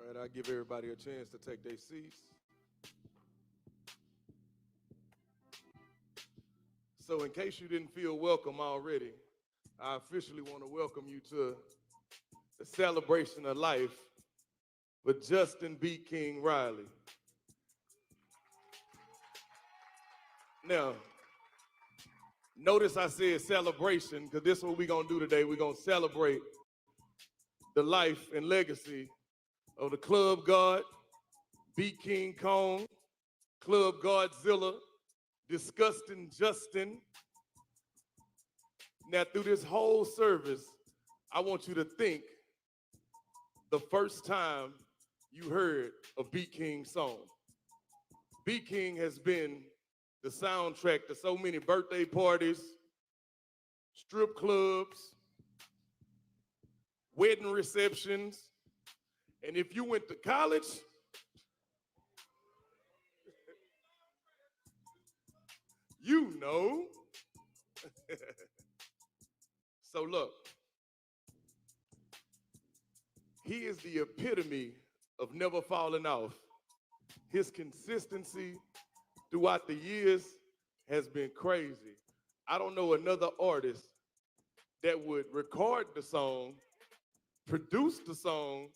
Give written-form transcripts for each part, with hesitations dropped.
All right, I'll give everybody a chance to take their seats. So in case you didn't feel welcome already, I officially want to welcome you to the celebration of life with Justin B. King Riley. Now, notice I said celebration because this is what we're going to do today. We're going to celebrate the life and legacy of the Club God, BeatKing Kong, Club Godzilla, Disgusting Justin. Now, through this whole service, I want you to think the first time you heard a BeatKing song. BeatKing has been the soundtrack to so many birthday parties, strip clubs, wedding receptions, and if you went to college, you know. So look, he is the epitome of never falling off. His consistency throughout the years has been crazy. I don't know another artist that would record the song, produce the song,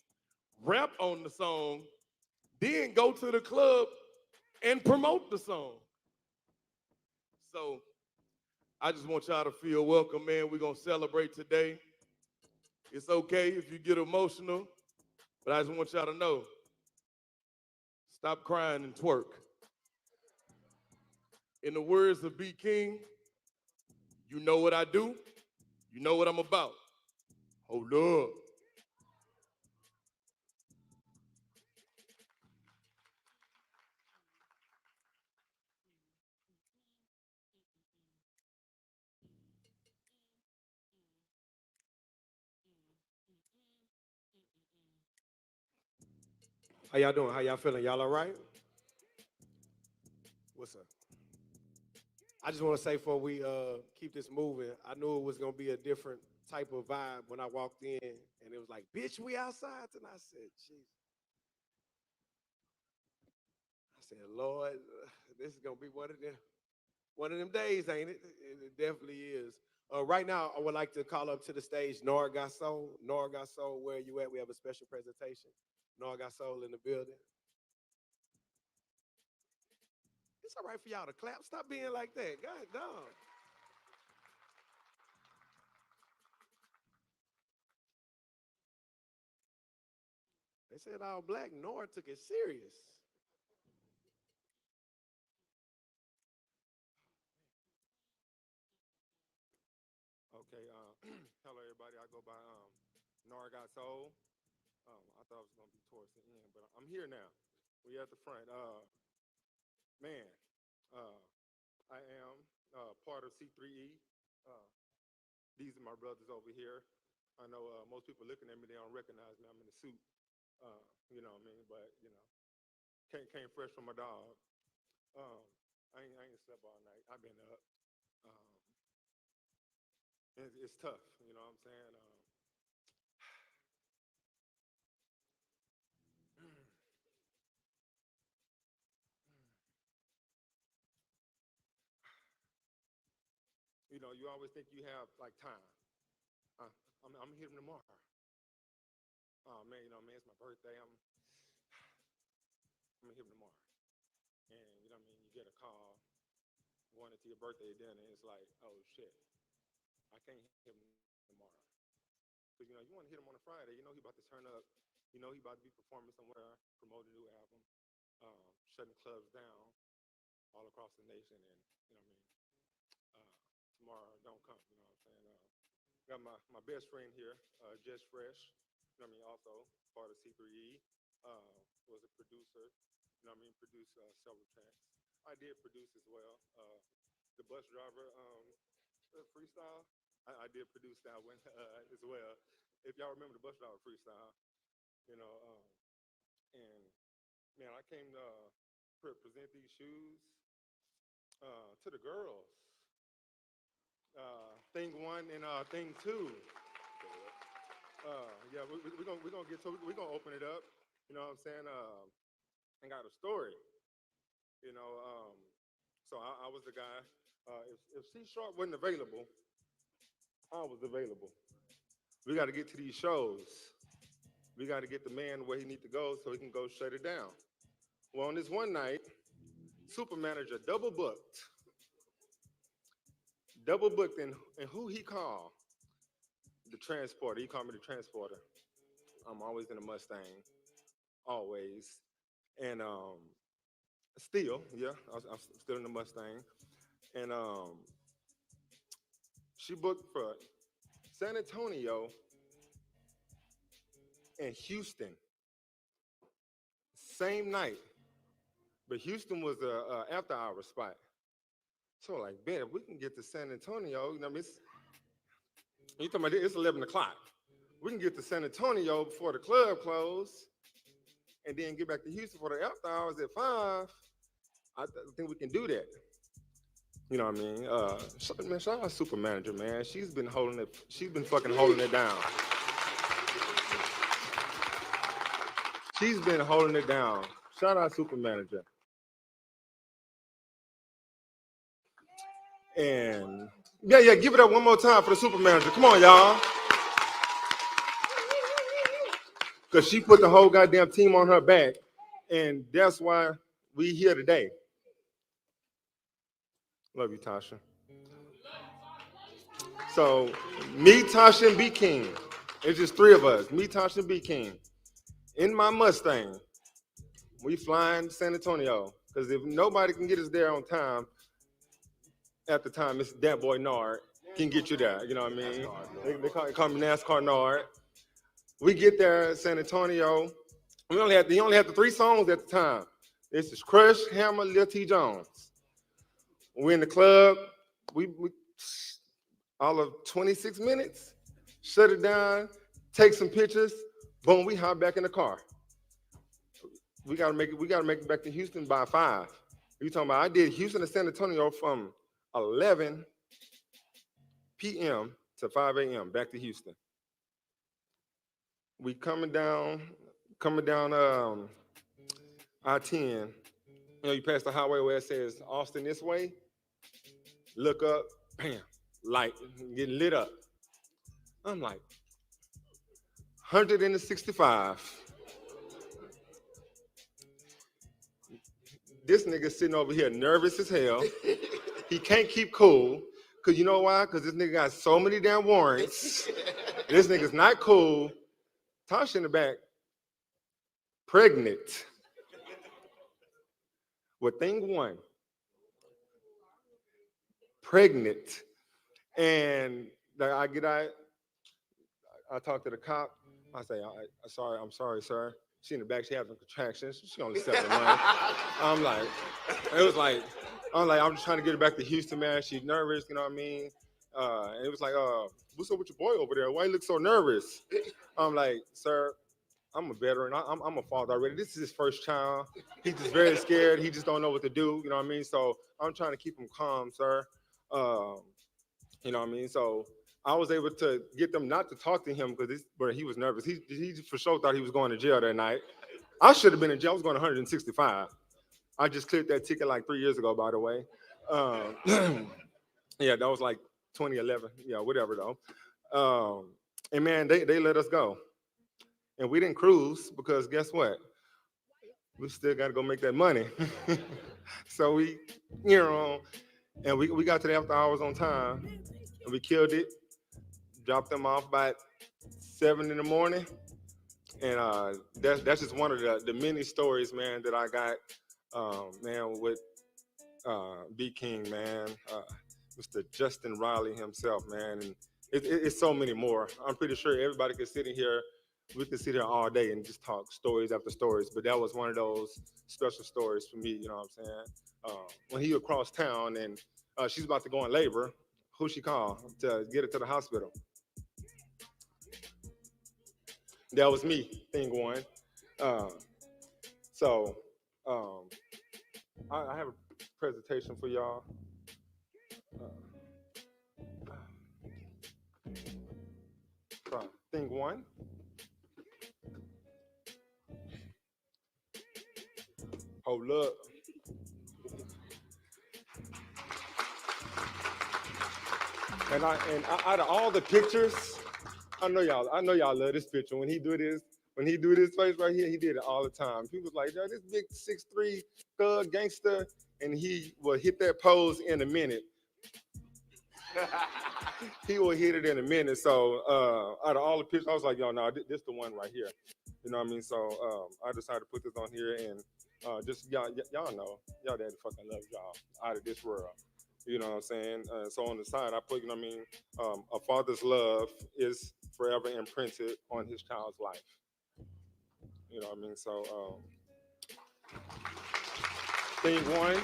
rap on the song, then go to the club and promote the song. So I just want y'all to feel welcome, man. We're going to celebrate today. It's okay if you get emotional, but I just want y'all to know, stop crying and twerk. In the words of BeatKing, you know what I do, you know what I'm about. Hold up. How y'all doing? How y'all feeling? Y'all all right? What's up? I just want to say before we keep this moving, I knew it was gonna be a different type of vibe when I walked in, and it was like, "Bitch, we outside tonight." I said, "Jesus." I said, "Lord, this is gonna be one of them days, ain't it?" It definitely is. Right now, I would like to call up to the stage Nora Gasol. Nora Gasol, where you at? We have a special presentation. Nora Gasol in the building. It's all right for y'all to clap. Stop being like that. God, dog. They said all black. Nora took it serious. Okay, hello everybody. I go by Nora Got Soul. I thought it was gonna be towards the end, but I'm here now. We at the front. Man, uh, I am part of C3E. Uh, these are my brothers over here. I know most people looking at me, they don't recognize me. I'm in a suit. You know what I mean? But you know, came fresh from my dog. Um, I ain't slept all night. I've been up. Um, it's tough. You know what I'm saying? You know, you always think you have like time. Uh, I'm hitting tomorrow. Oh man, you know, man, it's my birthday. I'm gonna hit him tomorrow. And you know what I mean? You get a call going into your birthday dinner, and it's like, oh shit, I can't hit him tomorrow. Because you know, you want to hit him on a Friday. You know he about to turn up. You know he about to be performing somewhere, promoting a new album, shutting clubs down all across the nation. And you know what I mean? Tomorrow don't come. You know what I'm saying? Got my best friend here, Just Fresh. You know what I mean? Also part of C3E. Was a producer. You know what I mean? Produced several tracks. I did produce as well. The bus driver freestyle. I did produce that one as well. If y'all remember the bus driver freestyle, you know, and man, I came to present these shoes to the girls. Thing one and thing two. Yeah, we're gonna get so we're gonna open it up. You know what I'm saying? And got a story. You know, so I was the guy. If C Sharp wasn't available, I was available. We got to get to these shows. We got to get the man where he need to go so he can go shut it down. Well, on this one night, super manager double booked, and who he called? The transporter. He called me the transporter. I'm always in a Mustang, always, and still, yeah, I'm still in the Mustang, and she booked for San Antonio and Houston, same night, but Houston was a after hour spot. So like, man, if we can get to San Antonio, you know, you talking about it's 11 o'clock. We can get to San Antonio before the club closed, and then get back to Houston for the after hours at 5. I think we can do that. You know what I mean? Man, shout out Super Manager, man. She's been fucking holding it down. She's been holding it down. Shout out Super Manager. And yeah, give it up one more time for the Super Manager. Come on, y'all. Because she put the whole goddamn team on her back. And that's why we here today. Love you, Tasha. So, me, Tasha, and BeatKing. It's just 3 of us. Me, Tasha, and BeatKing. In my Mustang. We flying to San Antonio. Because if nobody can get us there on time, at the time, it's that boy Nard can get you there. You know what I mean? They call me NASCAR Nard. We get there, San Antonio. He only had the 3 songs at the time. This is Crush, Hammer, Lil T Jones. We're in the club. We all of 26 minutes, shut it down, take some pictures, boom, we hop back in the car. We gotta make it back to Houston by 5. You talking about I did Houston to San Antonio from 11 p.m. to 5 a.m. back to Houston. We coming down I-10. You know, you pass the highway where it says Austin this way. Look up, bam, light, getting lit up. I'm like, 165. This nigga sitting over here nervous as hell. He can't keep cool. Cause you know why? Cause this nigga got so many damn warrants. This nigga's not cool. Tasha in the back, pregnant. With thing 1. Pregnant. And I get out, I talk to the cop. I say, I'm sorry, sir. She in the back, she having contractions. She only 7 months. I'm just trying to get her back to Houston, man. She's nervous, you know what I mean? And it was like, what's up with your boy over there? Why you look so nervous? I'm like, sir, I'm a veteran. I'm a father already. This is his first child. He's just very scared. He just don't know what to do, you know what I mean? So I'm trying to keep him calm, sir. You know what I mean? So I was able to get them not to talk to him because he was nervous. He for sure thought he was going to jail that night. I should have been in jail. I was going 165. I just cleared that ticket like 3 years ago, by the way. Yeah, that was like 2011. Yeah, whatever though. And man, they let us go. And we didn't cruise because guess what? We still got to go make that money. So we, and we got to the after hours on time. And we killed it. Dropped them off by 7 in the morning. And that's just one of the many stories, man, that I got, man, with BeatKing, man. Mr. Justin Riley himself, man. And it's so many more. I'm pretty sure everybody could sit in here. We could sit here all day and just talk stories after stories. But that was one of those special stories for me, you know what I'm saying? When he across town and she's about to go in labor, who she called to get her to the hospital? That was me, thing 1. So I have a presentation for y'all. Thing 1. Hold up. And out of all the pictures, I know y'all love this picture. When he do this face right here, he did it all the time. He was like, yo, this big 6'3" thug gangster, and he will hit that pose in a minute. He will hit it in a minute. So out of all the pictures, I was like, yo, no, this the one right here. You know what I mean? So I decided to put this on here, and just y'all know, y'all daddy fucking loves y'all out of this world. You know what I'm saying? So on the side, I put, you know what I mean? A father's love is forever imprinted on his child's life. You know what I mean? So thing one,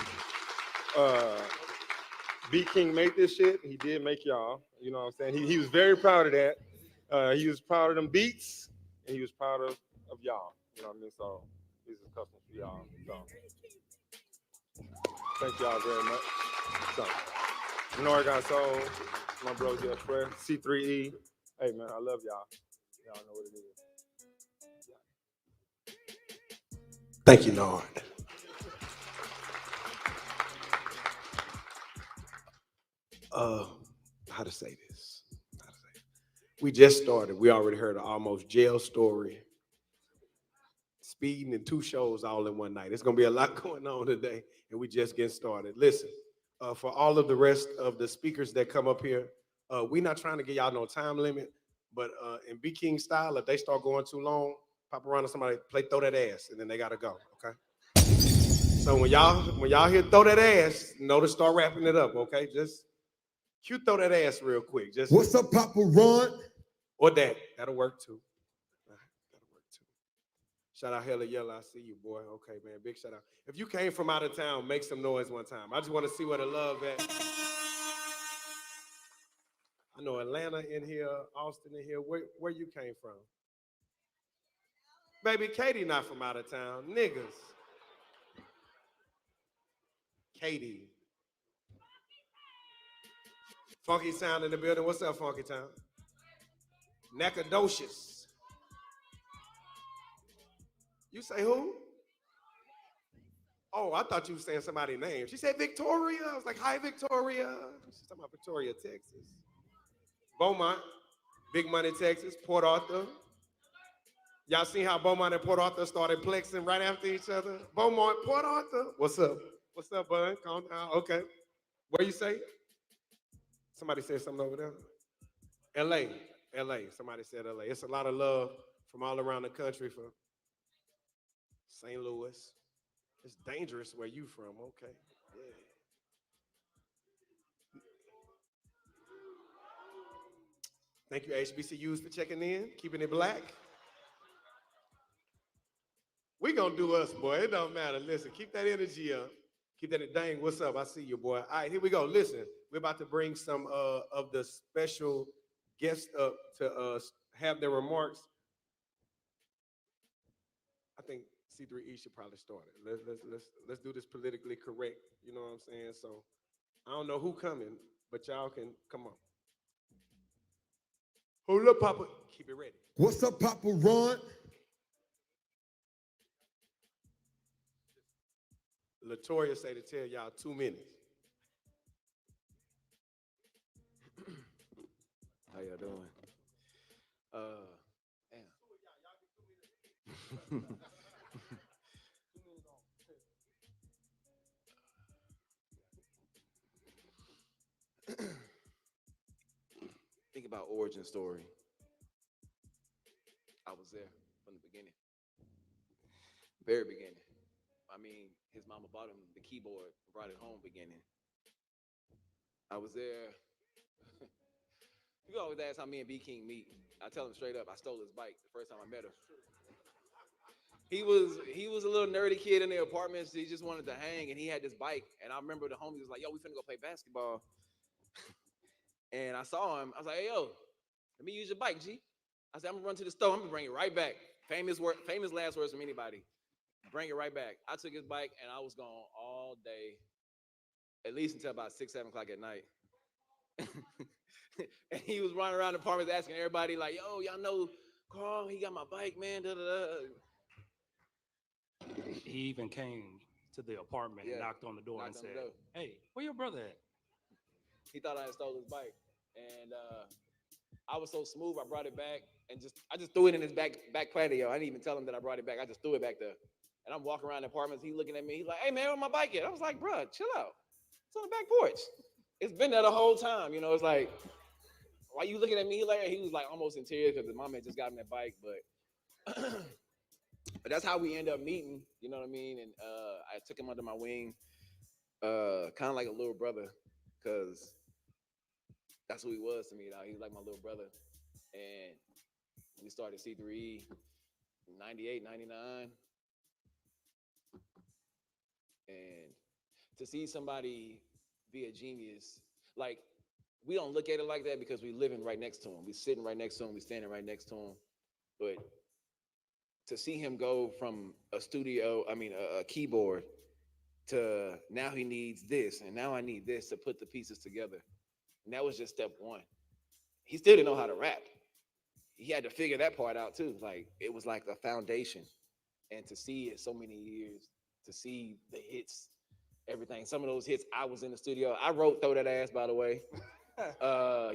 BeatKing made this shit. He did make y'all. You know what I'm saying? He was very proud of that. He was proud of them beats, and he was proud of y'all. You know what I mean? So these are custom for y'all. So thank y'all very much. So Norga Soul, my bro Jeff Fresh, C3E. Hey man, I love y'all. Y'all know what it is. Thank you, Nord. How to say this? We just started. We already heard an almost jail story. Speeding and 2 shows all in one night. It's gonna be a lot going on today, and we just getting started. Listen, for all of the rest of the speakers that come up here, we're not trying to get y'all no time limit, but in BeatKing style, if they start going too long, pop around to somebody, throw that ass, and then they gotta go. Okay. So when y'all hear throw that ass, know to start wrapping it up. Okay, just cue throw that ass real quick. Just what's up, Papa Run? Or that'll work too. That'll work too. Shout out Hella Yella, I see you, boy. Okay, man, big shout out. If you came from out of town, make some noise one time. I just want to see where the love at. I know Atlanta in here, Austin in here. Where you came from? Baby, Katie not from out of town. Niggas. Katie. Funky Sound in the building. What's up, Funky Town? Nacogdoches. You say who? Oh, I thought you were saying somebody's name. She said Victoria. I was like, hi, Victoria. She's talking about Victoria, Texas. Beaumont, Big Money, Texas. Port Arthur. Y'all seen how Beaumont and Port Arthur started plexing right after each other? Beaumont, Port Arthur. What's up? What's up, bud? Calm down. Okay. Where you say? Somebody said something over there. LA. LA. Somebody said LA. It's a lot of love from all around the country for St. Louis. It's dangerous where you from. Okay. Yeah. Thank you, HBCUs, for checking in, keeping it black. We gonna do us, boy. It don't matter. Listen, keep that energy up. Keep that. Dang, what's up? I see you, boy. All right, here we go. Listen, we're about to bring some of the special guests up to have their remarks. I think C3E should probably start it. Let's do this politically correct. You know what I'm saying? So I don't know who coming, but y'all can come on. Hold up, Papa. Keep it ready. What's up, Papa Run? Latoya say to tell y'all 2 minutes. How y'all doing? Damn. Think about origin story. I was there from the beginning, very beginning. I mean, his mama bought him the keyboard, brought it home beginning. I was there. People always ask how me and BeatKing meet. I tell him straight up, I stole his bike the first time I met him. He was a little nerdy kid in the apartments. He just wanted to hang, and he had this bike. And I remember the homie was like, "Yo, we finna go play basketball." And I saw him. I was like, "Hey, yo, let me use your bike, G." I said, "I'm gonna run to the store. I'm gonna bring it right back." Famous last words from anybody. Bring it right back. I took his bike, and I was gone all day, at least until about 6, 7 o'clock at night. And he was running around the apartments asking everybody, like, "Yo, y'all know Carl? He got my bike, man." Da, da, da. He even came to the apartment and Yeah, knocked on the door and knocked on the said, door. "Hey, where your brother at?" He thought I had stole his bike, and I was so smooth. I brought it back and I just threw it in his back patio. I didn't even tell him that I brought it back. I just threw it back there. And I'm walking around the apartments. He looking at me. He's like, "Hey man, where my bike at?" I was like, "Bro, chill out. It's on the back porch. It's been there the whole time." You know, it's like, why you looking at me like that? He was like almost in tears because the mom had just gotten that bike. But that's how we end up meeting. You know what I mean? And I took him under my wing, kind of like a little brother, because that's who he was to me. He was like my little brother. And we started C3E 98, 99. And to see somebody be a genius, like, we don't look at it like that because we living right next to him. We sitting right next to him. We standing right next to him. But to see him go from a keyboard to now he needs this, and now I need this to put the pieces together. And that was just step one. He still didn't know how to rap. He had to figure that part out too. Like, it was like a foundation. And to see it so many years, to see the hits, everything. Some of those hits, I was in the studio. I wrote "Throw That Ass," by the way.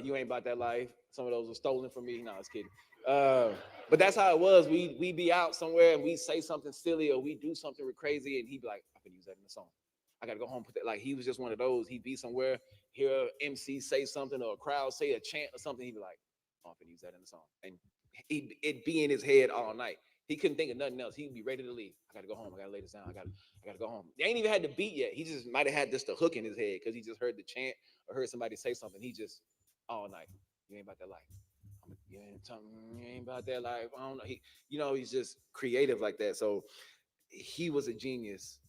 You Ain't About That Life. Some of those were stolen from me. No, I was kidding. But that's how it was. We be out somewhere and we say something silly or we do something crazy, and he'd be like, "I can use that in the song. I gotta go home and put that." Like, he was just one of those. He'd be somewhere, hear a MC say something or a crowd say a chant or something. He'd be like, "Oh, I can use that in the song," and it'd be in his head all night. He couldn't think of nothing else. He'd be ready to leave. I gotta go home. I gotta lay this down. I gotta go home. They ain't even had the beat yet. He just might have had just a hook in his head because he just heard the chant or heard somebody say something. He just all night. You ain't about that life. You ain't about that life. I don't know. He's just creative like that. So he was a genius.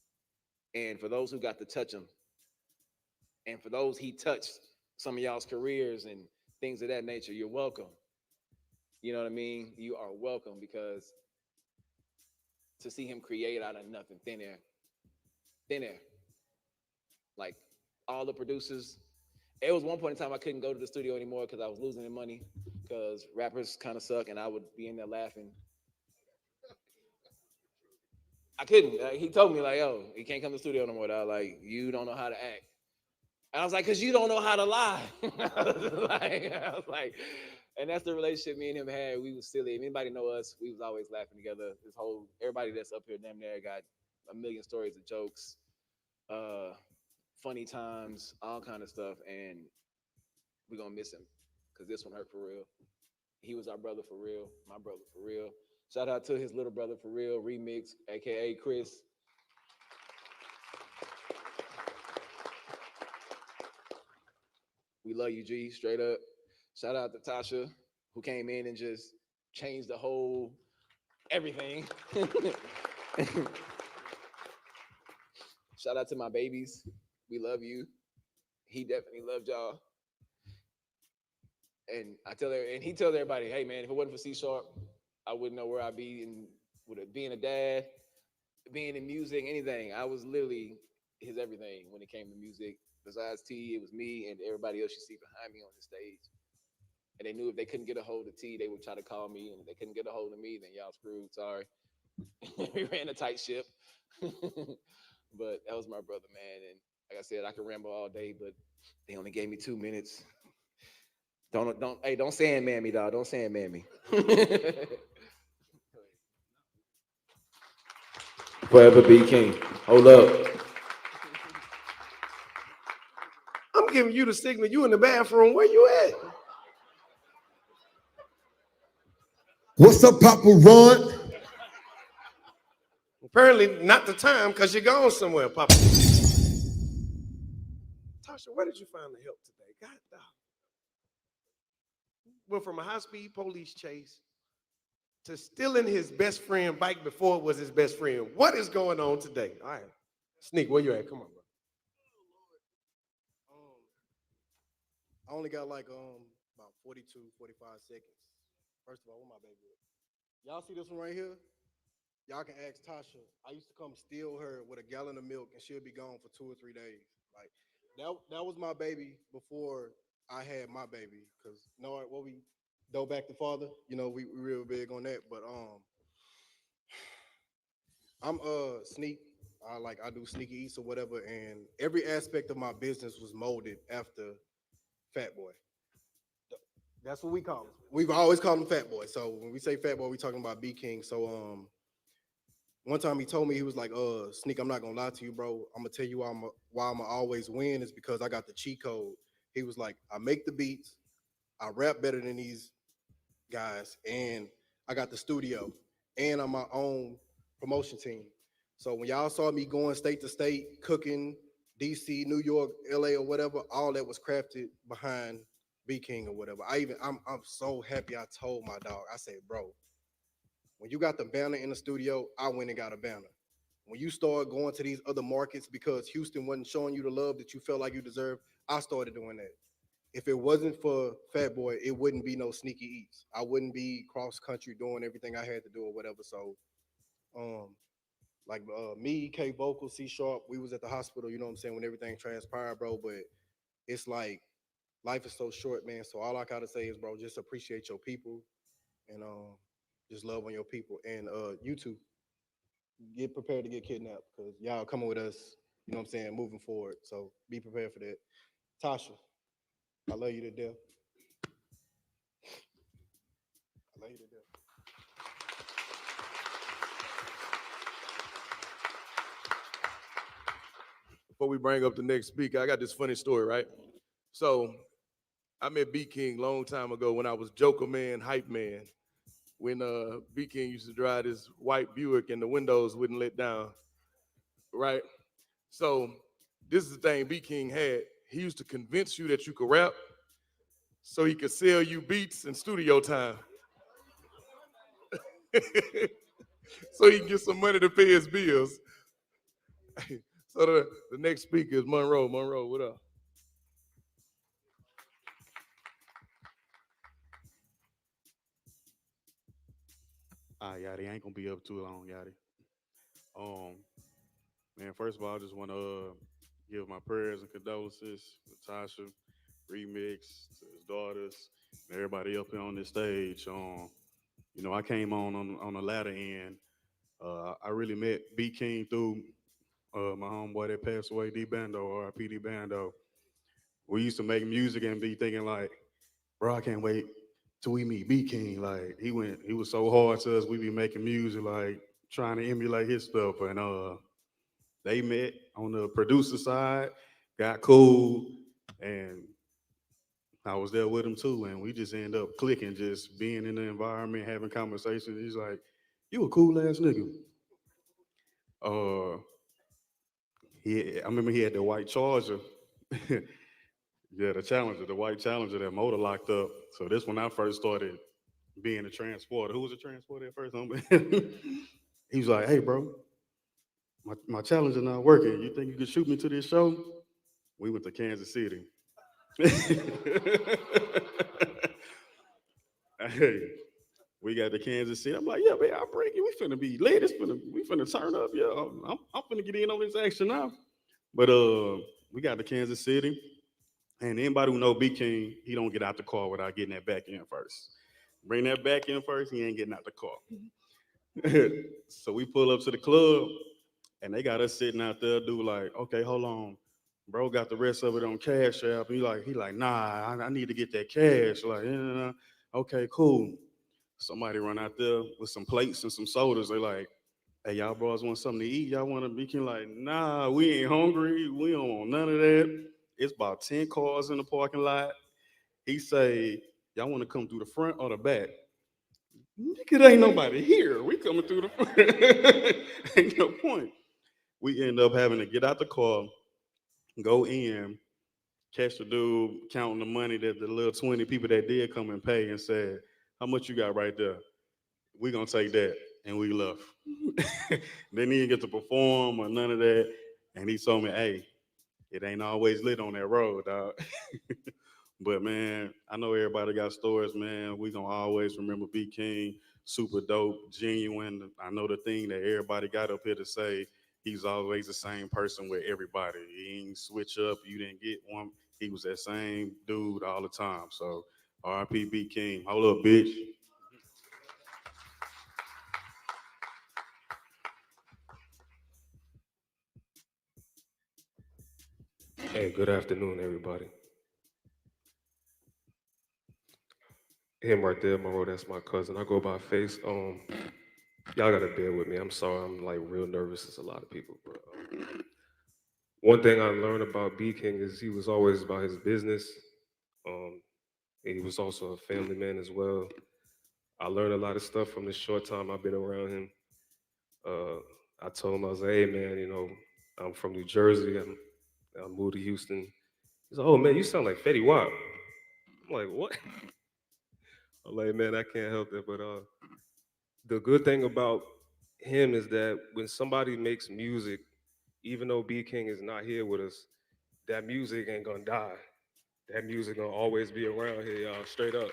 And for those who got to touch him, and for those he touched some of y'all's careers and things of that nature, you're welcome. You know what I mean? You are welcome, because to see him create out of nothing, thin air, like all the producers. It was one point in time I couldn't go to the studio anymore because I was losing the money because rappers kind of suck, and I would be in there laughing. I couldn't. He told me, like, "Yo, you can't come to the studio no more, dog. Like, you don't know how to act." And I was like, "Cause you don't know how to lie." I was like, and that's the relationship me and him had. We was silly. If anybody know us, we was always laughing together. Everybody that's up here damn near got a million stories of jokes, funny times, all kind of stuff. And we're gonna miss him because this one hurt for real. He was our brother for real, my brother for real. Shout out to his little brother for real, Remix, aka Chris. We love you, G, straight up. Shout out to Tasha, who came in and just changed the whole everything. Shout out to my babies. We love you. He definitely loved y'all. And he tells everybody, "Hey man, if it wasn't for C Sharp, I wouldn't know where I'd be, and with it being a dad, being in music, anything. I was literally his everything when it came to music. Besides T, it was me and everybody else you see behind me on the stage. And they knew if they couldn't get a hold of T, they would try to call me. And if they couldn't get a hold of me, then y'all screwed. Sorry." We ran a tight ship. But that was my brother, man. And like I said, I could ramble all day, but they only gave me 2 minutes. Don't Sandman me, dog. Don't Sandman me. Forever be king. Hold up. I'm giving you the signal. You in the bathroom. Where you at? What's up, Papa Run? Apparently not the time because you're gone somewhere, Papa. Tasha, where did you find the help today? God dog. Went from a high-speed police chase to stealing his best friend bike before it was his best friend. What is going on today? All right. Sneak, where you at? Come on, bro. I only got like about 42, 45 seconds. First of all, where my baby at? Y'all see this one right here? Y'all can ask Tasha. I used to come steal her with a gallon of milk and she'll be gone for 2 or 3 days. Like that was my baby before I had my baby. Cause what we go back to father, we real big on that. But I'm Sneak. I do sneaky eats or whatever, and every aspect of my business was molded after Fat Boy. That's what we call him. We've always called him Fat Boy. So when we say Fat Boy, we talking about BeatKing. So one time he told me, he was like, Sneak, I'm not gonna lie to you, bro. I'm gonna tell you why I'm always win is because I got the cheat code. He was like, I make the beats, I rap better than these guys, and I got the studio, and I'm my own promotion team. So when y'all saw me going state to state, cooking, DC, New York, LA, or whatever, all that was crafted behind B King or whatever. I'm so happy I told my dog. I said, bro, when you got the banner in the studio, I went and got a banner. When you start going to these other markets because Houston wasn't showing you the love that you felt like you deserved, I started doing that. If it wasn't for Fat Boy, it wouldn't be no sneaky eats. I wouldn't be cross country doing everything I had to do or whatever. So, um, me, K Vocal, C Sharp, we was at the hospital. You know what I'm saying, when everything transpired, bro. But it's like life is so short, man. So all I gotta say is, bro, just appreciate your people and just love on your people. And you two, get prepared to get kidnapped because y'all coming with us. You know what I'm saying, moving forward. So be prepared for that. Tasha, I love you to death. I love you to death. Before we bring up the next speaker, I got this funny story, right? So I met B King long time ago when I was Joker Man, hype man. When B King used to drive this white Buick and the windows wouldn't let down, right? So this is the thing B King had. He used to convince you that you could rap so he could sell you beats and studio time. So he can get some money to pay his bills. So the next speaker is Monroe. Monroe, what up? Yachty, I ain't gonna be up too long, Yachty. Um, Man, first of all, I just want to give my prayers and condolences to Tasha, Remix, to his daughters, and everybody up here on this stage. I came on the latter end. I really met B King through my homeboy that passed away, D Bando or PD Bando. We used to make music and be thinking like, bro, I can't wait till we meet B King. Like he was so hard to us. We be making music like trying to emulate his stuff, and they met on the producer side, got cool, and I was there with him too. And we just ended up clicking, just being in the environment, having conversations. He's like, "You a cool ass nigga." Uh, I remember he had the white Charger. Yeah, the Challenger, the white Challenger, that motor locked up. So this when I first started being a transporter. Who was a transporter at first? He was like, "Hey, bro, my Challenger not working. You think you could shoot me to this show?" We went to Kansas City. Hey, we got to Kansas City. I'm like, yeah, man, I'll bring you. We finna be lit. We finna turn up. Yeah, I'm finna get in on this action now. But we got to Kansas City, and anybody who know B King, he don't get out the car without getting that back end first. Bring that back in first, he ain't getting out the car. So we pull up to the club, and they got us sitting out there, do like, okay, hold on. Bro got the rest of it on Cash App. He like, nah, I need to get that cash. Like, yeah, okay, cool. Somebody run out there with some plates and some sodas. They like, hey, y'all bros want something to eat? Y'all want to be king? Like, nah, we ain't hungry. We don't want none of that. It's about 10 cars in the parking lot. He say, y'all want to come through the front or the back? Nigga, there ain't nobody here. We coming through the front. Ain't no point. We end up having to get out the car, go in, catch the dude counting the money that the little 20 people that did come and pay and said, how much you got right there? We gonna take that. And we left. Didn't even get to perform or none of that. And he told me, hey, it ain't always lit on that road, dog. But man, I know everybody got stories, man. We gonna always remember B King, super dope, genuine. I know the thing that everybody got up here to say, he's always the same person with everybody. He ain't switch up, you didn't get one. He was that same dude all the time. So RP B King. Hold up, bitch. Hey, good afternoon, everybody. Him right there, Monroe, that's my cousin. I go by Face. Y'all gotta bear with me. I'm sorry, I'm like real nervous as a lot of people. But one thing I learned about BeatKing is he was always about his business. Um, and he was also a family man as well. I learned a lot of stuff from the short time I've been around him. Uh, I told him, I was like, hey man, I'm from New Jersey. I moved to Houston. He's like, oh man, you sound like Fetty Wap. I'm like, what? I'm like, man, I can't help it. But the good thing about him is that when somebody makes music, even though B King is not here with us, that music ain't gonna die. That music gonna always be around here, y'all, straight up.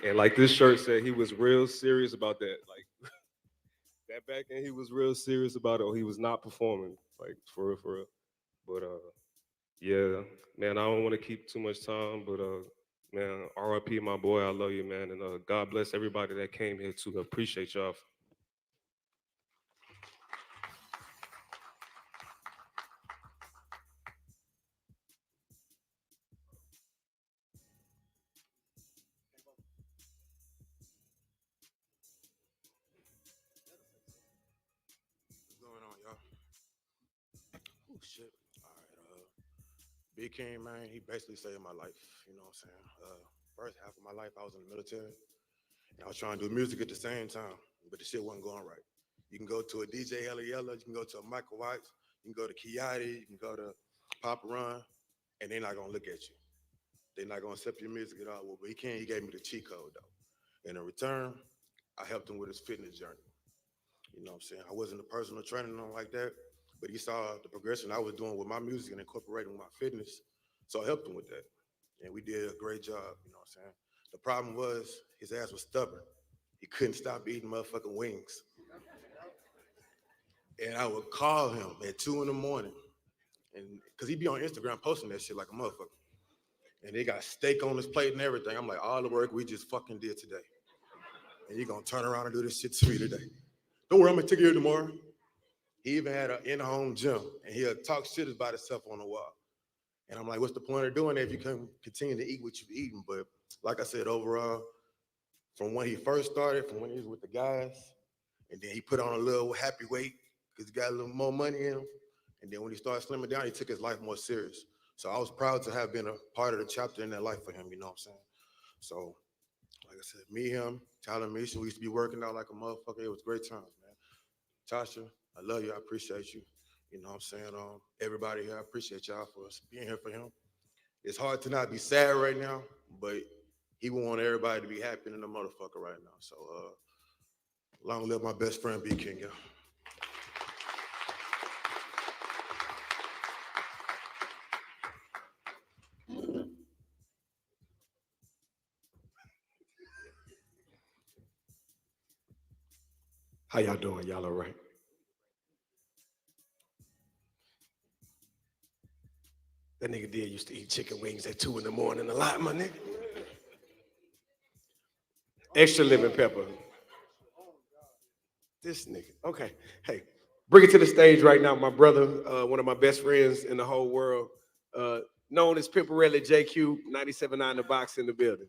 And like this shirt said, he was real serious about that. Like that back end, he was real serious about it. Or he was not performing, like for real, for real. But yeah, man, I don't want to keep too much time, but man, RIP, my boy, I love you, man, and God bless everybody that came here to appreciate y'all. What's going on, y'all? Oh shit. All right. Big King, man, he basically saved my life. You know what I'm saying? First half of my life, I was in the military, and I was trying to do music at the same time, but the shit wasn't going right. You can go to a DJ Hella Yella, you can go to a Michael White, you can go to Kiati, you can go to Papa Run, and they're not gonna look at you. They're not gonna accept your music at all. Well, Big King, he gave me the cheat code though. And in return, I helped him with his fitness journey. You know what I'm saying? I wasn't a personal trainer, nothing like that, but he saw the progression I was doing with my music and incorporating my fitness. So I helped him with that. And we did a great job, you know what I'm saying? The problem was his ass was stubborn. He couldn't stop eating motherfucking wings. And I would call him at 2 in the morning. And because he'd be on Instagram posting that shit like a motherfucker. And they got steak on his plate and everything. I'm like, all the work we just fucking did today. And you're gonna turn around and do this shit to me today. Don't worry, I'm gonna take you here tomorrow. He even had an in-home gym, and he'll talk shit about himself on the wall. And I'm like, what's the point of doing that if you can continue to eat what you've eaten? But like I said, overall, from when he first started, from when he was with the guys, and then he put on a little happy weight because he got a little more money in him. And then when he started slimming down, he took his life more serious. So I was proud to have been a part of the chapter in that life for him, you know what I'm saying? So, like I said, me, him, Tyler, Misha, we used to be working out like a motherfucker. It was great times, man. Tasha, I love you. I appreciate you. You know what I'm saying? Everybody here, I appreciate y'all for us being here for him. It's hard to not be sad right now, but he would want everybody to be happy in the motherfucker right now. So long live my best friend, BeatKing, y'all. How y'all doing? Y'all all right? That nigga did used to eat chicken wings at 2 in the morning a lot, my nigga. Extra lemon pepper. This nigga. Okay. Hey, bring it to the stage right now, my brother, one of my best friends in the whole world, known as Pimparelli JQ, 97.9 The Box in the building.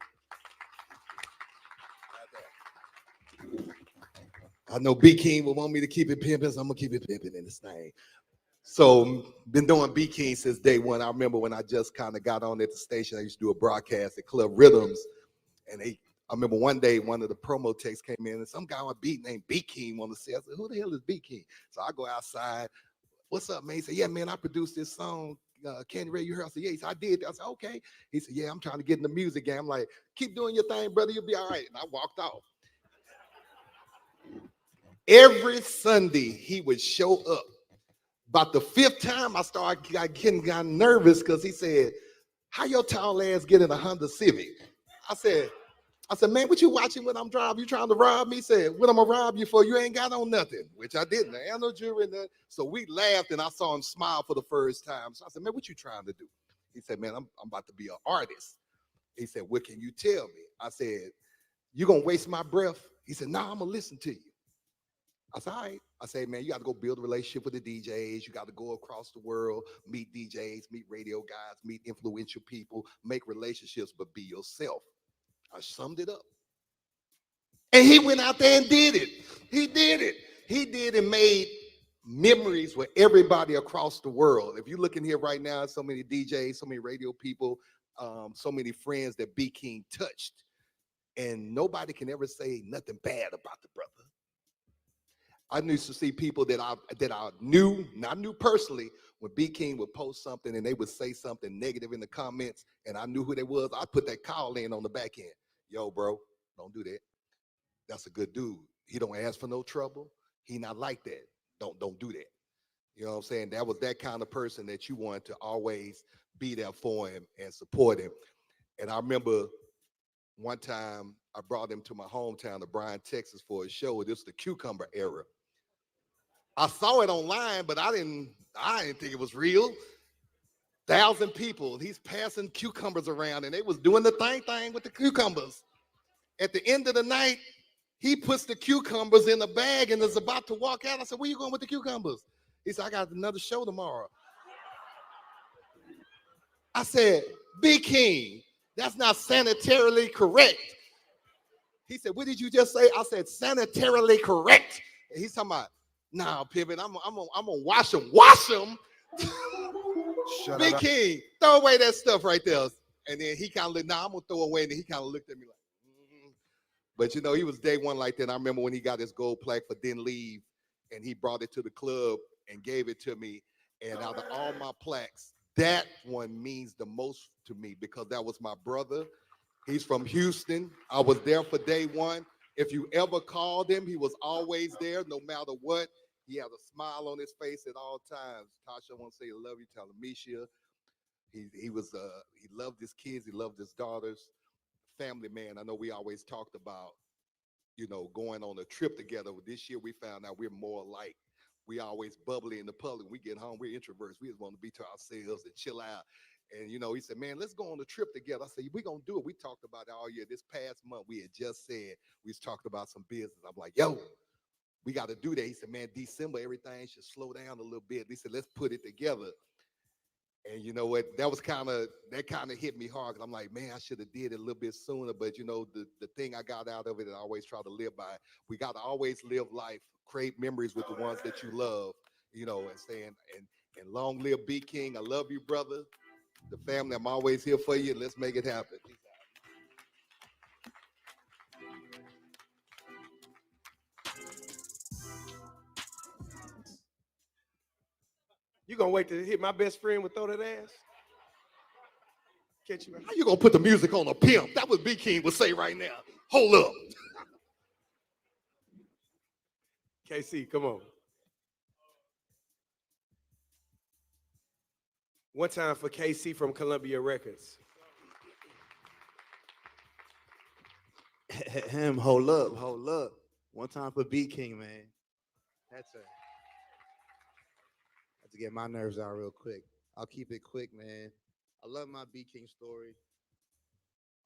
I know B King will want me to keep it pimping, so I'm gonna keep it pimping in this thing. So been doing B King since day one. I remember when I just kind of got on at the station, I used to do a broadcast at Club Rhythms, and I remember one day one of the promo texts came in, and some guy on a beat named B King wanted to say, I said, who the hell is B King? So I go outside, what's up, man? He said, yeah, man, I produced this song. Candy Ray, you heard? I said, yeah. He said, I did. I said, okay. He said, yeah, I'm trying to get in the music game. I'm like, keep doing your thing, brother. You'll be all right. And I walked off. Every Sunday, he would show up. About the 5th time, I started getting nervous because he said, how your tall ass get in a Honda Civic? I said, man, what you watching when I'm driving? You trying to rob me? He said, what I'm gonna rob you for? You ain't got on nothing, which I didn't. I had no jewelry in there. So we laughed and I saw him smile for the first time. So I said, man, what you trying to do? He said, man, I'm about to be an artist. He said, what can you tell me? I said, you gonna waste my breath? He said, no, I'm gonna listen to you. I said, all right. I say, man, you got to go build a relationship with the DJs. You got to go across the world, meet DJs, meet radio guys, meet influential people, make relationships, but be yourself. I summed it up. And he went out there and did it. He did it. He did and made memories with everybody across the world. If you look in here right now, so many DJs, so many radio people, so many friends that BeatKing touched. And nobody can ever say nothing bad about the brother. I used to see people that I knew, not knew personally, when BeatKing would post something and they would say something negative in the comments, and I knew who they was. I put that call in on the back end. Yo, bro, don't do that. That's a good dude. He don't ask for no trouble. He not like that. Don't do that. You know what I'm saying? That was that kind of person that you wanted to always be there for him and support him. And I remember one time I brought him to my hometown of Bryan, Texas for a show. This was the cucumber era. I saw it online, but I didn't think it was real. 1,000 people. He's passing cucumbers around, and they was doing the thing with the cucumbers. At the end of the night, he puts the cucumbers in a bag and is about to walk out. I said, where you going with the cucumbers? He said, I got another show tomorrow. I said, BeatKing, that's not sanitarily correct. He said, what did you just say? I said, sanitarily correct. And he's talking about, nah, Pivot, I'm gonna wash them. Wash them? Shut Big up. King, throw away that stuff right there. And then he kind of looked, nah, I'm gonna throw away. And he kind of looked at me like, But you know, he was day one like that. I remember when he got his gold plaque for Didn't Leave, and he brought it to the club and gave it to me. And out of all my plaques, that one means the most to me because that was my brother. He's from Houston. I was there for day one. If you ever called him, he was always there, no matter what. He had a smile on his face at all times. Tasha, I want to say I love you. Tell him, Misha. He loved his kids. He loved his daughters. Family man. I know we always talked about going on a trip together. This year we found out we're more alike. We always bubbly in the public. We get home, we're introverts. We just want to be to ourselves and chill out. And he said, man, let's go on a trip together. I said, we're gonna do it. We talked about it all year. This past month, we had just said we was talking about some business. I'm like, yo, we got to do that. He said, man, December, everything should slow down a little bit. He said, let's put it together. And you know what? That kind of hit me hard because I'm like, man, I should have did it a little bit sooner. But the thing I got out of it, and I always try to live by. We got to always live life, create memories with the ones that you love. And saying and long live BeatKing. I love you, brother. The family, I'm always here for you. Let's make it happen. You gonna wait to hit my best friend with throw that ass? Catch you. How you gonna put the music on a pimp? That what BeatKing would say right now. Hold up. KC, come on. One time for KC from Columbia Records. Hold up, hold up. One time for BeatKing, man. That's a. Have to get my nerves out real quick. I'll keep it quick, man. I love my BeatKing story.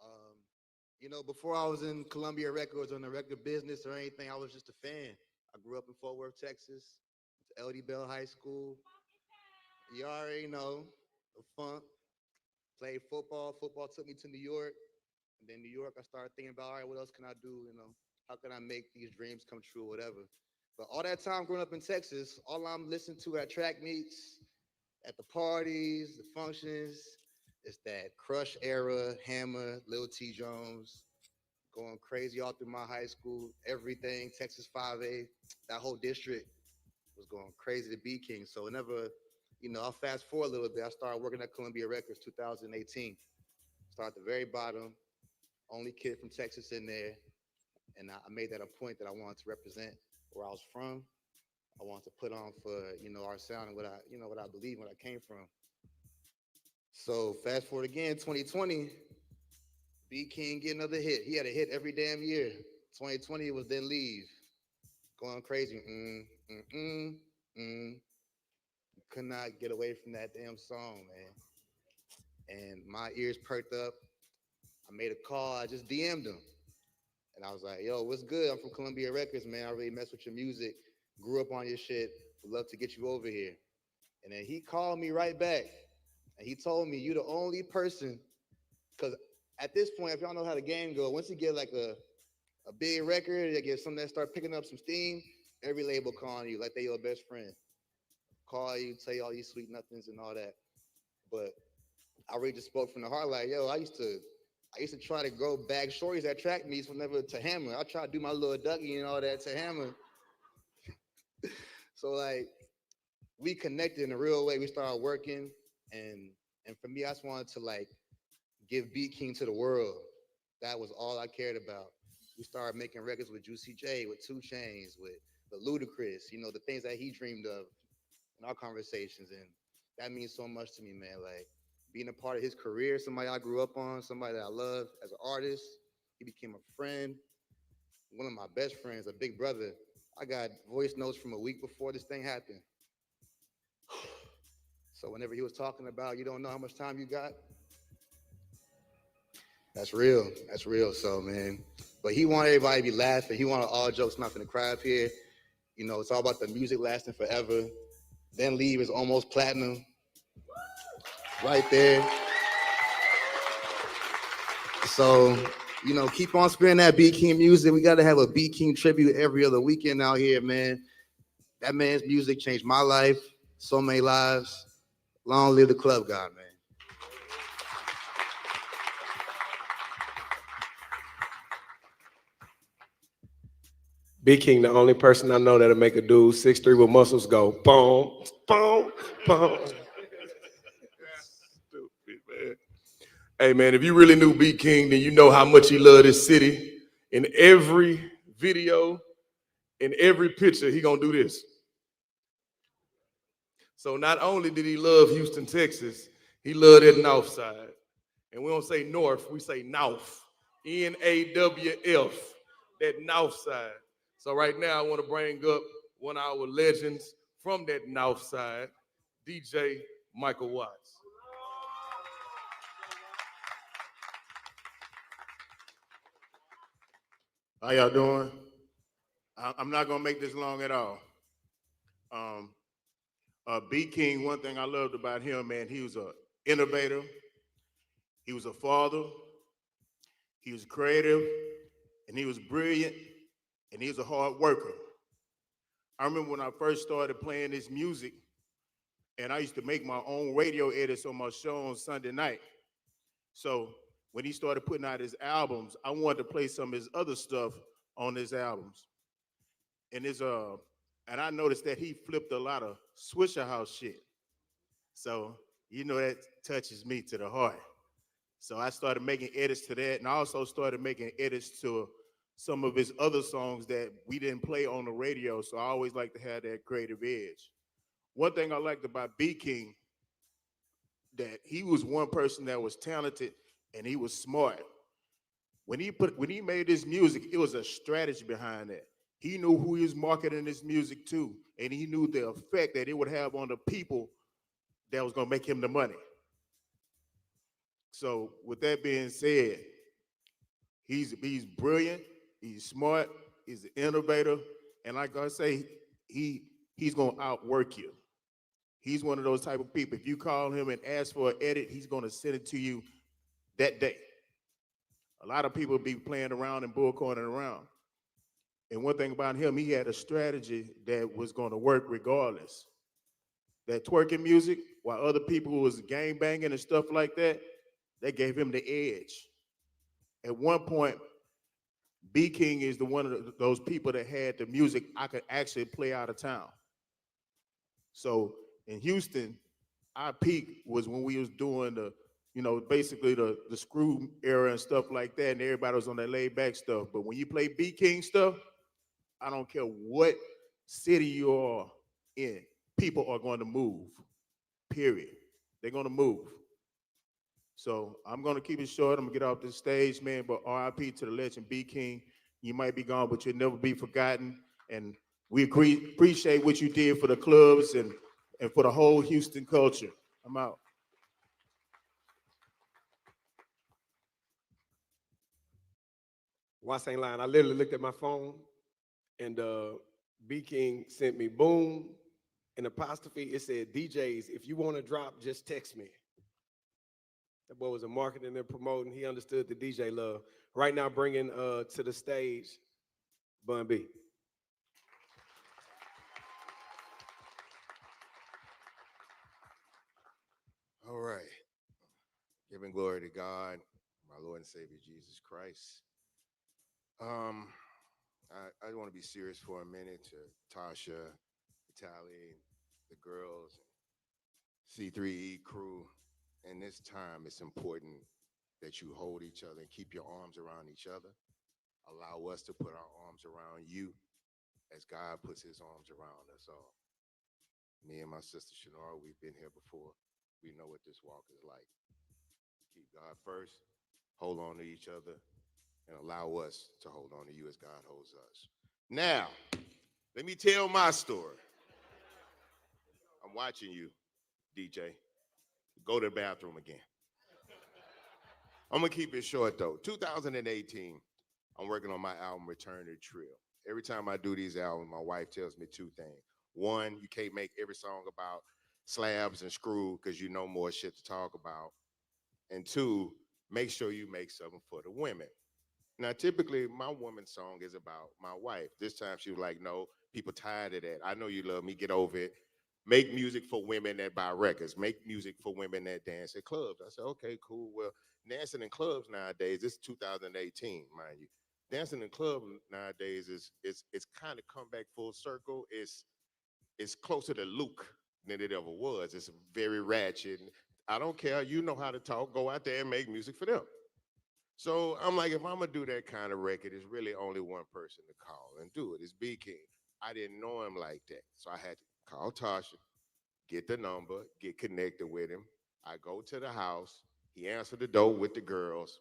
Um, before I was in Columbia Records or in the record business or anything, I was just a fan. I grew up in Fort Worth, Texas, to LD Bell High School. You already know the funk. Played football. Football took me to New York. And then New York, I started thinking about, all right, what else can I do? How can I make these dreams come true, whatever. But all that time growing up in Texas, all I'm listening to at track meets, at the parties, the functions, is that Crush era, Hammer, Lil T Jones, going crazy all through my high school, everything, Texas 5A, that whole district was going crazy to BeatKing. So whenever, I'll fast forward a little bit. I started working at Columbia Records 2018. Start at the very bottom, only kid from Texas in there. And I made that a point that I wanted to represent where I was from. I wanted to put on for, our sound and what I believe, what I came from. So fast forward again, 2020, BeatKing get another hit. He had a hit every damn year. 2020 was Then Leave. Going crazy. Could not get away from that damn song, man. And my ears perked up. I made a call. I just DM'd him. And I was like, yo, what's good? I'm from Columbia Records, man. I really mess with your music. grew up on your shit. Would love to get you over here. And then he called me right back, and he told me, you the only person, because at this point, if y'all know how the game go, once you get like a big record, you get something that start picking up some steam, every label calling you like they your best friend. Call you, tell you all these sweet nothings and all that. But I really just spoke from the heart, like, yo, I used to try to go bag shorties at track meets whenever to Hammer. I try to do my little Dougie and all that to Hammer. So like we connected in a real way. We started working, and for me, I just wanted to like give Beat King to the world. That was all I cared about. We started making records with Juicy J, with Two Chains, with the Ludacris, the things that he dreamed of in our conversations. And that means so much to me, man. Like being a part of his career, somebody I grew up on, somebody that I love as an artist. He became a friend, one of my best friends, a big brother. I got voice notes from a week before this thing happened. So whenever he was talking about you don't know how much time you got, that's real. That's real. So man, but he wanted everybody to be laughing. He wanted all jokes not gonna cry up here. It's all about the music lasting forever. Then Leave is almost platinum, right there. So keep on spinning that Beat King music. We gotta have a Beat King tribute every other weekend out here, man. That man's music changed my life, so many lives. Long live the club god, man. BeatKing, the only person I know that'll make a dude 6'3" with muscles go boom, boom, boom. Stupid, man. Hey, man, if you really knew B King, then you know how much he loved this city. In every video, in every picture, he gonna do this. So not only did he love Houston, Texas, he loved that North side. And we don't say North, we say Nawf. Nawf, that North side. So right now, I want to bring up one of our legends from that North side, DJ Michael Watts. How y'all doing? I'm not gonna make this long at all. BeatKing, one thing I loved about him, man, he was an innovator. He was a father. He was creative, and he was brilliant, and he was a hard worker. I remember when I first started playing this music, and I used to make my own radio edits on my show on Sunday night. So when he started putting out his albums, I wanted to play some of his other stuff on his albums. And and I noticed that he flipped a lot of Swisher House shit. So that touches me to the heart. So I started making edits to that, and I also started making edits to some of his other songs that we didn't play on the radio. So I always like to have that creative edge. One thing I liked about BeatKing, that he was one person that was talented and he was smart. When he made this music, it was a strategy behind that. He knew who he was marketing his music to, and he knew the effect that it would have on the people that was gonna make him the money. So with that being said, he's brilliant, he's smart, he's an innovator, and like I say, he's gonna outwork you. He's one of those type of people. If you call him and ask for an edit, he's gonna send it to you that day. A lot of people be playing around and bullcorning around. And one thing about him, he had a strategy that was gonna work regardless. That twerking music, while other people was gang banging and stuff like that, they gave him the edge. At one point, BeatKing is one of those people that had the music I could actually play out of town. So in Houston, our peak was when we was doing basically the screw era and stuff like that, and everybody was on that laid back stuff. But when you play BeatKing stuff, I don't care what city you are in, people are going to move, period. They're going to move. So I'm going to keep it short. I'm going to get off this stage, man, but RIP to the legend BeatKing. You might be gone, but you'll never be forgotten. And we appreciate what you did for the clubs and for the whole Houston culture. I'm out. Watts ain't lying. I literally looked at my phone, and BeatKing sent me boom, an apostrophe. It said, DJs, if you want to drop, just text me. That boy was a marketing and promoting. He understood the DJ love. Right now, bringing to the stage Bun B. All right. Giving glory to God, my Lord and Savior Jesus Christ. Um, I want to be serious for a minute to Tasha, Vitaly, the girls, C3E crew. In this time, it's important that you hold each other and keep your arms around each other. Allow us to put our arms around you as God puts his arms around us all. Me and my sister Shanara, we've been here before. We know what this walk is like. Keep God first, hold on to each other, and allow us to hold on to you as God holds us. Now, let me tell my story. I'm watching you, DJ. Go to the bathroom again. I'm gonna keep it short though. 2018, I'm working on my album Return to the Trill. Every time I do these albums, my wife tells me two things. One, you can't make every song about slabs and screw because you know more shit to talk about. And two, make sure you make something for the women. Now, typically, my woman's song is about my wife. This time she was like, no, people tired of that. I know you love me, get over it. Make music for women that buy records. Make music for women that dance at clubs. I said, okay, cool. Well, dancing in clubs nowadays, this is 2018, mind you. Dancing in clubs nowadays is it's kind of come back full circle. It's closer to Luke than it ever was. It's very ratchet. I don't care. You know how to talk. Go out there and make music for them. So I'm like, if I'm gonna do that kind of record, it's really only one person to call and do it. It's BeatKing. I didn't know him like that, so I had to call Tasha, get the number, get connected with him. I go to the house. He answered the door with the girls.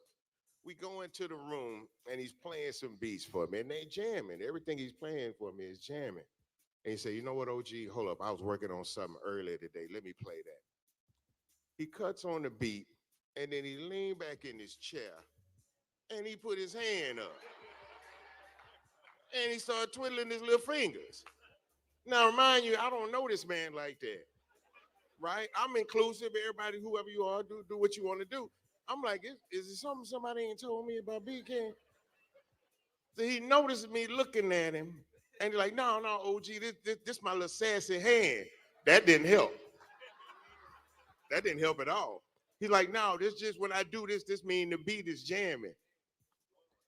We go into the room and he's playing some beats for me, and they jamming. Everything he's playing for me is jamming. And he said, "You know what, OG? Hold up, I was working on something earlier today. Let me play that." He cuts on the beat, and then he leaned back in his chair and he put his hand up and he started twiddling his little fingers. Now, remind you, I don't know this man like that, right? I'm inclusive. Everybody, whoever you are, do what you want to do. I'm like, is it something somebody ain't told me about BeatKing? So he noticed me looking at him, and he's like, no, OG, this my little sassy hand. That didn't help. That didn't help at all. He's like, no, this just when I do this mean the beat is jamming.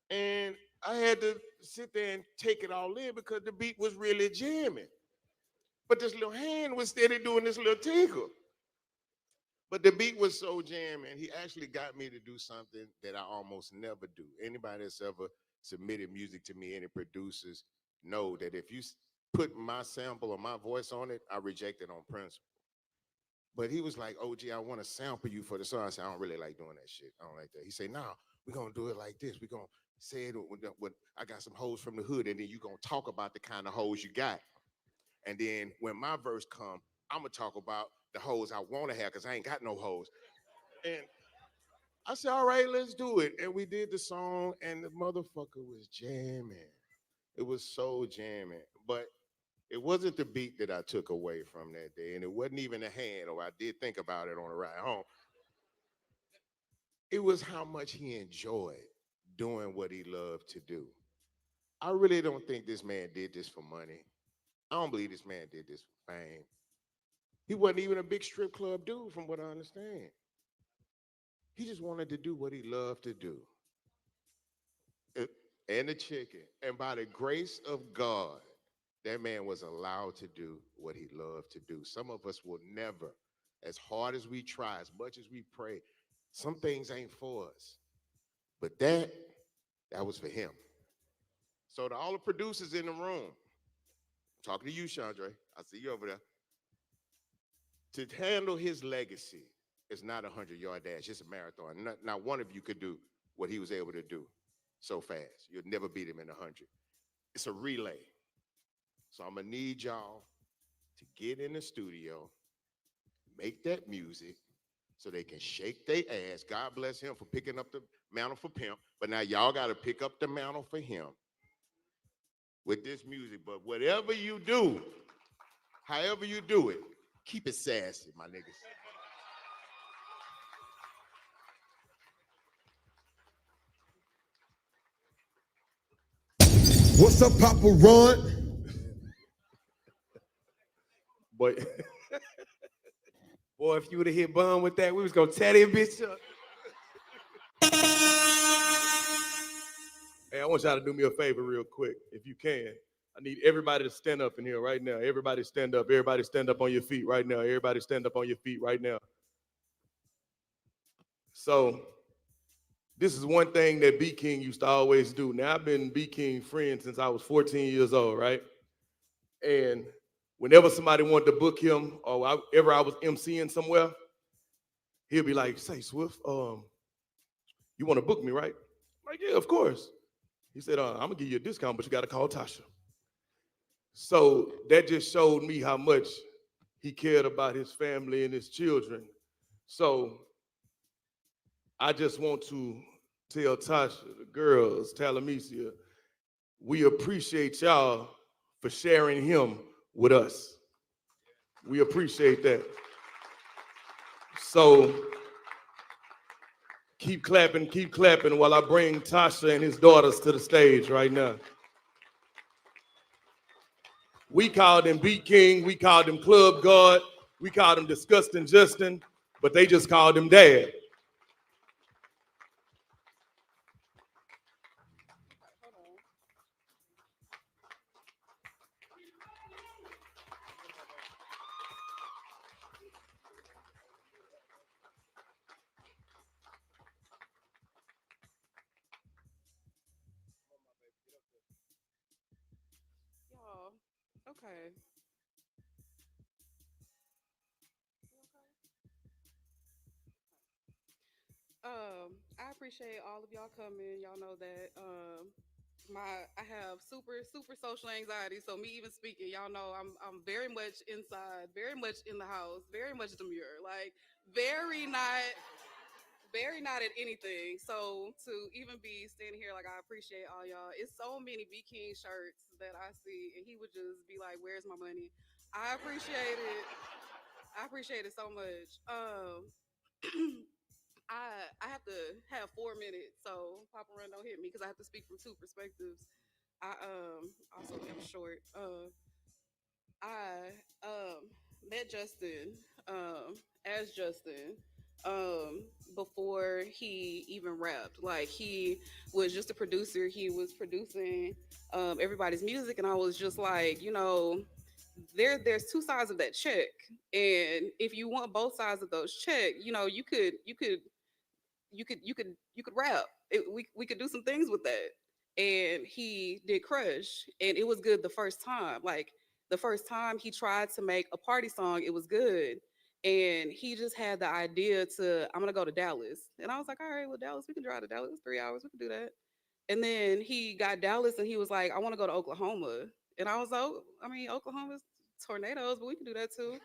And I had to sit there and take it all in because the beat was really jamming. But this little hand was steady doing this little tinkle. But the beat was so jamming, he actually got me to do something that I almost never do. Anybody that's ever submitted music to me, any producers, know that if you put my sample or my voice on it, I reject it on principle. But he was like, OG, I want to sample you for the song. I said, I don't really like doing that shit. I don't like that. He said, no, we're going to do it like this. We're going to say it when I got some hoes from the hood, and then you're going to talk about the kind of hoes you got. And then when my verse come, I'm going to talk about the hoes I want to have because I ain't got no hoes. And I said, all right, let's do it. And we did the song, and the motherfucker was jamming. It was so jamming. But it wasn't the beat that I took away from that day, and it wasn't even the hand, or I did think about it on the ride home. It was how much he enjoyed doing what he loved to do. I really don't think this man did this for money. I don't believe this man did this for fame. He wasn't even a big strip club dude, from what I understand. He just wanted to do what he loved to do. Uh, And the chicken. And by the grace of God, that man was allowed to do what he loved to do. Some of us will never, as hard as we try, as much as we pray, some things ain't for us. But that was for him. So to all the producers in the room, talking to you, Chandre, I see you over there. To handle his legacy is not a 100-yard dash, it's a marathon. Not one of you could do what he was able to do so fast. You'll never beat him in 100. It's a relay. So I'm gonna need y'all to get in the studio, make that music so they can shake their ass. God bless him for picking up the mantle for Pimp, but now y'all gotta pick up the mantle for him with this music. But whatever you do, however you do it, keep it sassy, my niggas. What's up, Papa Run? Boy, boy, if you would have hit Bun with that, we was gonna tear that bitch up. Hey, I want y'all to do me a favor real quick, if you can. I need everybody to stand up in here right now. Everybody stand up. Everybody stand up on your feet right now. Everybody stand up on your feet right now. So this is one thing that BeatKing used to always do. Now, I've been BeatKing friend since I was 14 years old, right? And whenever somebody wanted to book him or ever I was MCing somewhere, he'll be like, say, Swift, you want to book me, right? I'm like, yeah, of course. He said, I'm going to give you a discount, but you got to call Tasha. So that just showed me how much he cared about his family and his children. So I just want to tell Tasha, the girls, Talamisia, we appreciate y'all for sharing him with us. We appreciate that. So keep clapping while I bring Tasha and his daughters to the stage right now. We called him BeatKing, we called him Club God, we called him Disgusting Justin, but they just called him Dad. Y'all, okay. I appreciate all of y'all coming. Y'all know that I have super social anxiety. So me even speaking, y'all know I'm very much inside, very much in the house, very much demure, like very not at anything. So to even be standing here, like I appreciate all y'all. It's so many BeatKing shirts that I see, and he would just be like, "Where's my money?" I appreciate it. I appreciate it so much. I have to have 4 minutes, so Papa Run don't hit me because I have to speak from two perspectives. I also am short. I met Justin as Justin before he even rapped. Like he was just a producer. He was producing everybody's music, and I was just like, there's two sides of that check, and if you want both sides of those check, you could rap. We could do some things with that. And he did Crush, and it was good the first time. Like the first time he tried to make a party song, it was good. And he just had the idea to, I'm gonna go to Dallas. And I was like, all right, well, Dallas, we can drive to Dallas, 3 hours, we can do that. And then he got Dallas and he was like, I want to go to Oklahoma. And I was like, I mean, Oklahoma's tornadoes, but we can do that too.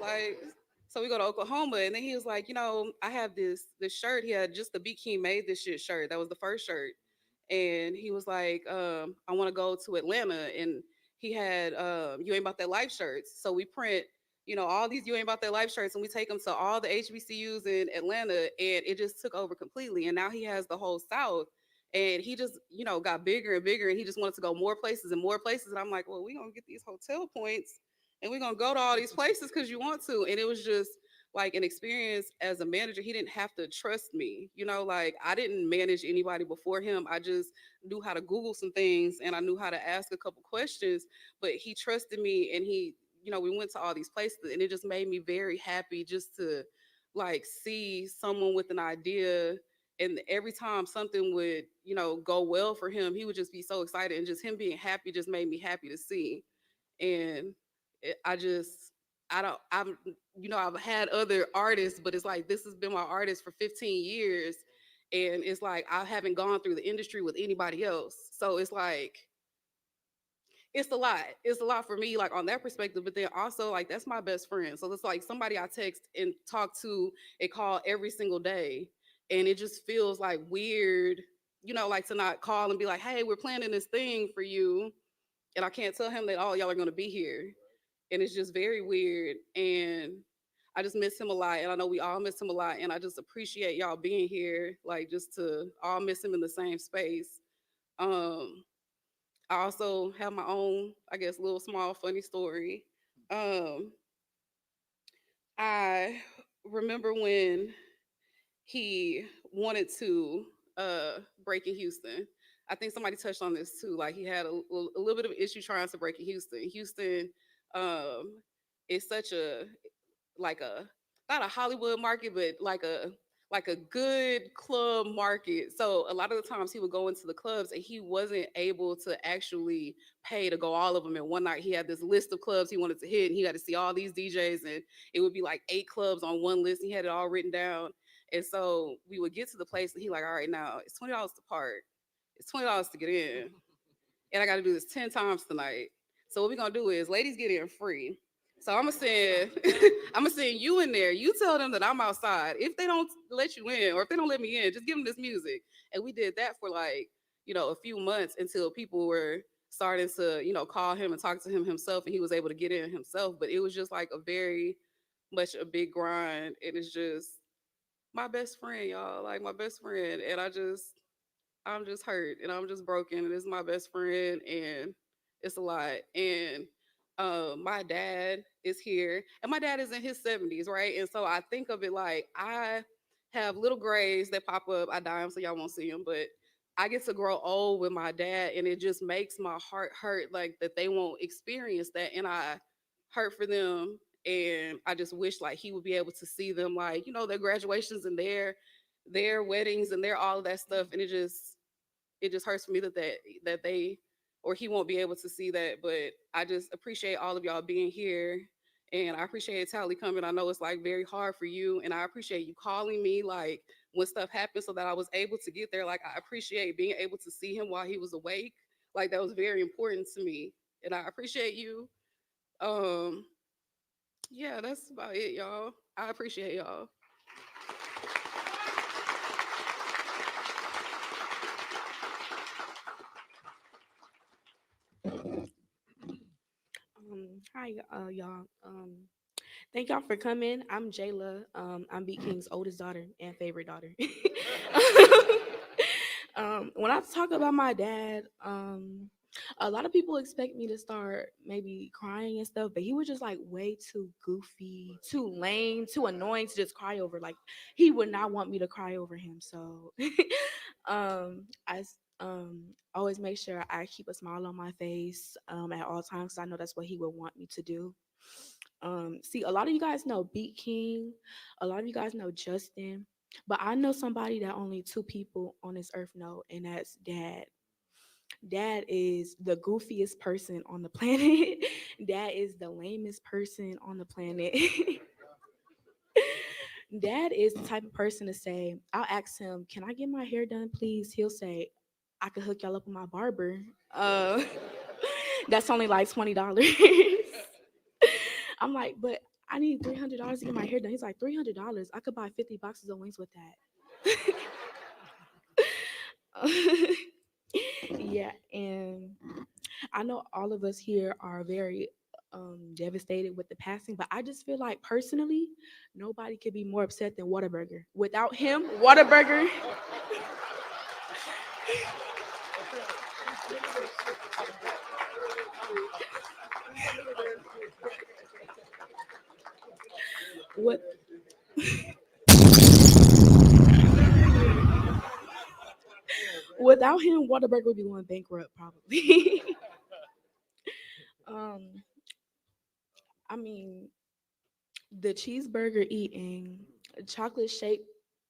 Like, so we go to Oklahoma, and then he was like, I have this shirt. He had just the BeatKing made this shit shirt. That was the first shirt, and he was like, I want to go to Atlanta, and he had You Ain't About That Life shirts. So we print, all these You Ain't About That Life shirts, and we take them to all the HBCUs in Atlanta, and it just took over completely. And now he has the whole South, and he just, got bigger and bigger, and he just wanted to go more places and more places. And I'm like, well, we gonna get these hotel points and we're gonna go to all these places because you want to. And it was just like an experience as a manager. He didn't have to trust me, like I didn't manage anybody before him. I just knew how to Google some things and I knew how to ask a couple questions, but he trusted me and we went to all these places, and it just made me very happy just to like see someone with an idea. And every time something would, go well for him, he would just be so excited, and just him being happy just made me happy to see. And I just, I don't, I've had other artists, but it's like this has been my artist for 15 years, and it's like I haven't gone through the industry with anybody else. So it's like it's a lot. It's a lot for me, like on that perspective. But then also, like that's my best friend. So it's like somebody I text and talk to and call every single day, and it just feels like weird, like to not call and be like, "Hey, we're planning this thing for you." and I can't tell him that all y'all are gonna be here, and it's just very weird. And I just miss him a lot, and I know we all miss him a lot, and I just appreciate y'all being here, like just to all miss him in the same space. Um, I also have my own, I guess, little small funny story. Um, I remember when he wanted to break in Houston. I think somebody touched on this too. Like he had a little bit of an issue trying to break in Houston. Houston um, is such a like a not a Hollywood market, but like a good club market. So a lot of the times he would go into the clubs and he wasn't able to actually pay to go all of them in one night. He had this list of clubs he wanted to hit, and he got to see all these DJs, and it would be like 8 clubs on one list. He had it all written down, and so we would get to the place, and he like, all right, now it's $20 to park, it's $20 to get in, and I got to do this 10 times tonight. So what we're gonna do is, ladies get in free. So I'm gonna send, I'm gonna send you in there. You tell them that I'm outside. If they don't let you in, or if they don't let me in, just give them this music. And we did that for like, a few months until people were starting to, call him and talk to him himself, and he was able to get in himself. But it was just like a very much a big grind. And it's just my best friend, y'all, like my best friend. And I'm just hurt and I'm just broken. And it's my best friend and it's a lot. And my dad is here and my dad is in his 70s, right? And so I think of it like I have little grays that pop up. I dye them so y'all won't see them, but I get to grow old with my dad and it just makes my heart hurt like that they won't experience that. And I hurt for them. And I just wish like he would be able to see them like, their graduations and their weddings and their all of that stuff. And it just hurts for me that they or he won't be able to see that. But I just appreciate all of y'all being here, and I appreciate Tally coming. I know it's like very hard for you, and I appreciate you calling me like when stuff happened so that I was able to get there. Like I appreciate being able to see him while he was awake. Like that was very important to me, and I appreciate you. Um, yeah, that's about it, y'all. I appreciate y'all. Hi, y'all. Thank y'all for coming. I'm Jayla. I'm Beat King's oldest daughter and favorite daughter. When I talk about my dad, a lot of people expect me to start maybe crying and stuff, but he was just like way too goofy, too lame, too annoying to just cry over. Like he would not want me to cry over him. So, always make sure I keep a smile on my face at all times. 'Cause I know that's what he would want me to do. See, a lot of you guys know Beat King, a lot of you guys know Justin, but I know somebody that only 2 people on this earth know, and that's Dad. Dad is the goofiest person on the planet. Dad is the lamest person on the planet. Dad is the type of person to say, I'll ask him, can I get my hair done, please? He'll say, I could hook y'all up with my barber. That's only like $20. I'm like, but I need $300 to get my hair done. He's like, $300? I could buy 50 boxes of wings with that. Yeah, and I know all of us here are very devastated with the passing, but I just feel like personally, nobody could be more upset than Whataburger. Without him, Whataburger. What? Without him, Whataburger would be going bankrupt probably. um, I mean, the cheeseburger eating, chocolate shake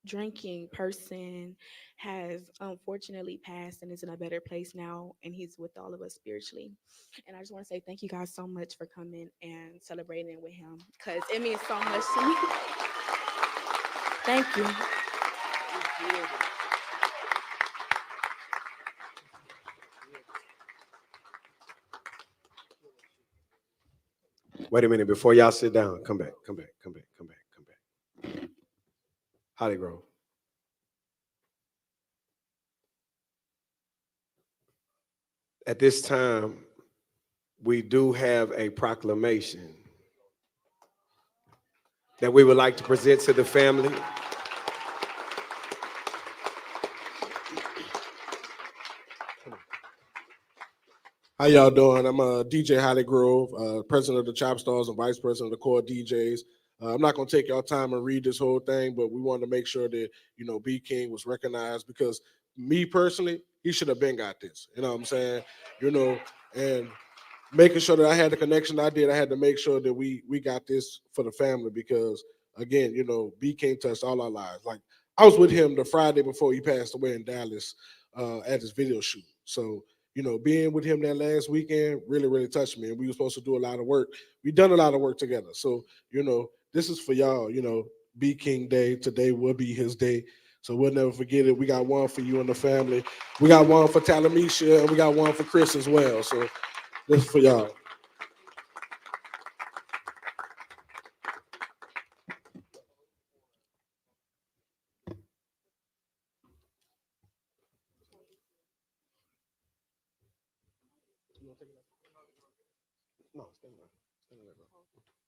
drinking person has unfortunately passed and is in a better place now, and he's with all of us spiritually. And I just want to say thank you guys so much for coming and celebrating with him because it means so much to me. Thank you. Wait a minute before y'all sit down. Come back. Holly Grove. At this time, we do have a proclamation that we would like to present to the family. How y'all doing? I'm DJ Holly Grove, president of the Chop Stars and vice president of the Core DJs. I'm not going to take y'all time and read this whole thing, but we wanted to make sure that, you know, BeatKing was recognized because me personally, he should have been got this. You know what I'm saying? You know, and making sure that I had the connection I did, I had to make sure that we got this for the family because, again, you know, BeatKing touched all our lives. Like, I was with him the Friday before he passed away in Dallas at his video shoot. So, you know, being with him that last weekend really, really touched me. And we were supposed to do a lot of work. We done a lot of work together. So, you know, this is for y'all, you know, BeatKing Day. Today will be his day. So we'll never forget it. We got one for you and the family. We got one for Talamisha, and we got one for Chris as well. So this is for y'all. No, stay there. Stay there, bro.